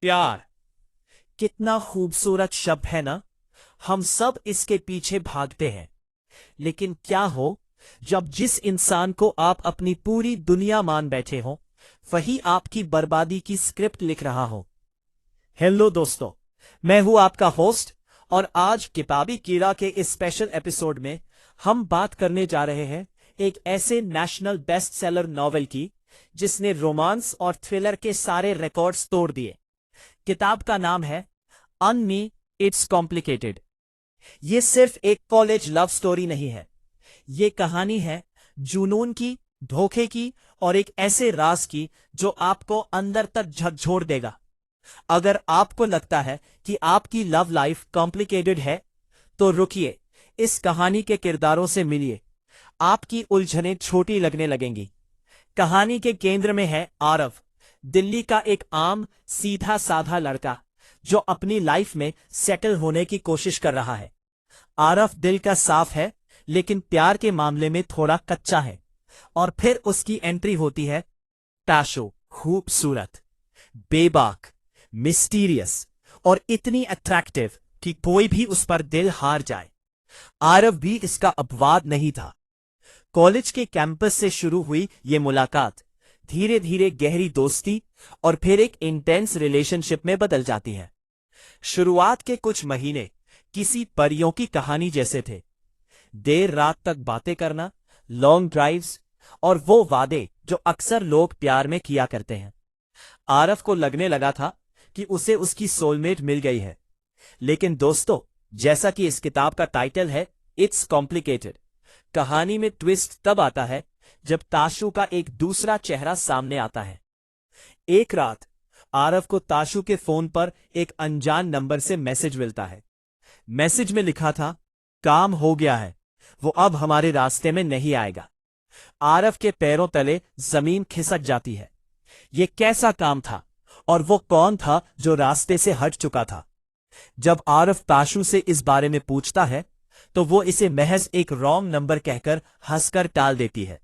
प्यार कितना खूबसूरत शब्द है ना। हम सब इसके पीछे भागते हैं, लेकिन क्या हो जब जिस इंसान को आप अपनी पूरी दुनिया मान बैठे हो वही आपकी बर्बादी की स्क्रिप्ट लिख रहा हो। हेलो दोस्तों, मैं हूं आपका होस्ट और आज किताबी कीड़ा के इस स्पेशल एपिसोड में हम बात करने जा रहे हैं एक ऐसे नेशनल बेस्ट सेलर नॉवेल की जिसने रोमांस और थ्रिलर के सारे रिकॉर्ड्स तोड़ दिए। किताब का नाम है अनमी इट्स कॉम्प्लिकेटेड। ये सिर्फ एक कॉलेज लव स्टोरी नहीं है, ये कहानी है जुनून की, धोखे की और एक ऐसे राज की जो आपको अंदर तक झकझोर देगा। अगर आपको लगता है कि आपकी लव लाइफ कॉम्प्लिकेटेड है तो रुकिए, इस कहानी के किरदारों से मिलिए, आपकी उलझनें छोटी लगने लगेंगी। कहानी के केंद्र में है आरव, दिल्ली का एक आम सीधा साधा लड़का जो अपनी लाइफ में सेटल होने की कोशिश कर रहा है। आरव दिल का साफ है लेकिन प्यार के मामले में थोड़ा कच्चा है। और फिर उसकी एंट्री होती है ताशो, खूबसूरत, बेबाक, मिस्टीरियस और इतनी अट्रैक्टिव कि कोई भी उस पर दिल हार जाए। आरव भी इसका अपवाद नहीं था। कॉलेज के कैंपस से शुरू हुई ये मुलाकात धीरे धीरे गहरी दोस्ती और फिर एक इंटेंस रिलेशनशिप में बदल जाती है। शुरुआत के कुछ महीने किसी परियों की कहानी जैसे थे। देर रात तक बातें करना, लॉन्ग ड्राइव्स और वो वादे जो अक्सर लोग प्यार में किया करते हैं। आरव को लगने लगा था कि उसे उसकी सोलमेट मिल गई है। लेकिन दोस्तों, जैसा कि इस किताब का टाइटल है इट्स कॉम्प्लिकेटेड, कहानी में ट्विस्ट तब आता है जब ताशु का एक दूसरा चेहरा सामने आता है। एक रात आरव को ताशु के फोन पर एक अनजान नंबर से मैसेज मिलता है। मैसेज में लिखा था, काम हो गया है, वो अब हमारे रास्ते में नहीं आएगा। आरव के पैरों तले जमीन खिसक जाती है। ये कैसा काम था और वो कौन था जो रास्ते से हट चुका था? जब आरव ताशु से इस बारे में पूछता है तो वो इसे महज एक रॉन्ग नंबर कहकर हंसकर टाल देती है।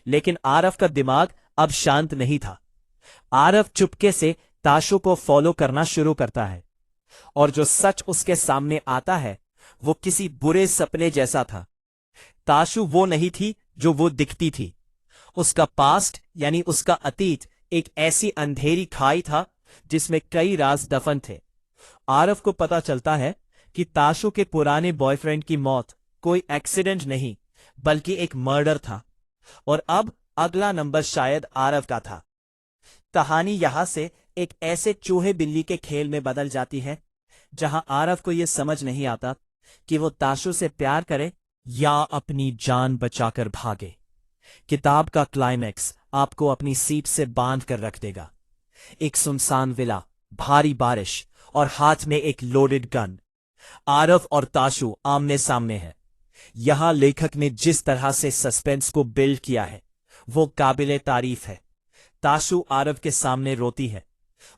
लेकिन आरव का दिमाग अब शांत नहीं था। आरव चुपके से ताशु को फॉलो करना शुरू करता है और जो सच उसके सामने आता है वो किसी बुरे सपने जैसा था। ताशु वो नहीं थी जो वो दिखती थी। उसका पास्ट यानी उसका अतीत एक ऐसी अंधेरी खाई था जिसमें कई राज दफन थे। आरव को पता चलता है कि ताशु के पुराने बॉयफ्रेंड की मौत कोई एक्सीडेंट नहीं बल्कि एक मर्डर था और अब अगला नंबर शायद आरव का था। कहानी यहां से एक ऐसे चूहे बिल्ली के खेल में बदल जाती है जहां आरव को यह समझ नहीं आता कि वो ताशु से प्यार करे या अपनी जान बचाकर भागे। किताब का क्लाइमैक्स आपको अपनी सीट से बांध कर रख देगा। एक सुनसान विला, भारी बारिश और हाथ में एक लोडेड गन। आरव और ताशु आमने सामने हैं। यहां लेखक ने जिस तरह से सस्पेंस को बिल्ड किया है वो काबिले तारीफ है। ताशु आरव के सामने रोती है।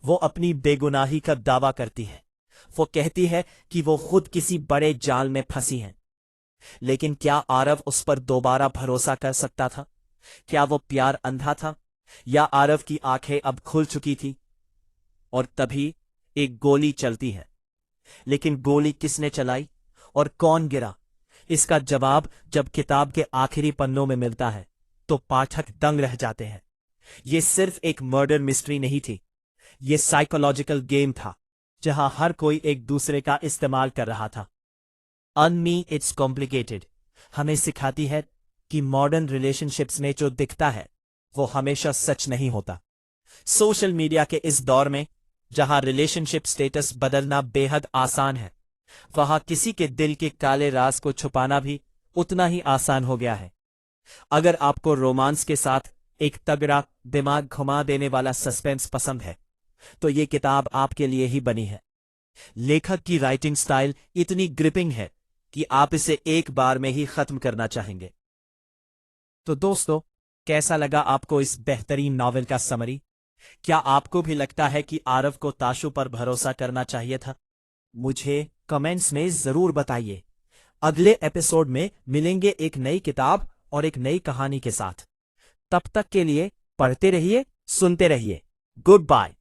वो अपनी बेगुनाही का दावा करती है। वो कहती है कि वो खुद किसी बड़े जाल में फंसी है। लेकिन क्या आरव उस पर दोबारा भरोसा कर सकता था? क्या वो प्यार अंधा था या आरव की आंखें अब खुल चुकी थी? और तभी एक गोली चलती है। लेकिन गोली किसने चलाई और कौन गिरा, इसका जवाब जब किताब के आखिरी पन्नों में मिलता है तो पाठक दंग रह जाते हैं। ये सिर्फ एक मर्डर मिस्ट्री नहीं थी, ये साइकोलॉजिकल गेम था जहां हर कोई एक दूसरे का इस्तेमाल कर रहा था। अनमी इट्स कॉम्प्लिकेटेड हमें सिखाती है कि मॉडर्न रिलेशनशिप्स में जो दिखता है वो हमेशा सच नहीं होता। सोशल मीडिया के इस दौर में जहां रिलेशनशिप स्टेटस बदलना बेहद आसान है, वहां किसी के दिल के काले राज को छुपाना भी उतना ही आसान हो गया है। अगर आपको रोमांस के साथ एक तगड़ा, दिमाग घुमा देने वाला सस्पेंस पसंद है तो ये किताब आपके लिए ही बनी है। लेखक की राइटिंग स्टाइल इतनी ग्रिपिंग है कि आप इसे एक बार में ही खत्म करना चाहेंगे। तो दोस्तों, कैसा लगा आपको इस बेहतरीन नॉवेल का समरी? क्या आपको भी लगता है कि आरव को ताशु पर भरोसा करना चाहिए था? मुझे कमेंट्स में जरूर बताइए। अगले एपिसोड में मिलेंगे एक नई किताब और एक नई कहानी के साथ। तब तक के लिए पढ़ते रहिए, सुनते रहिए। Good bye.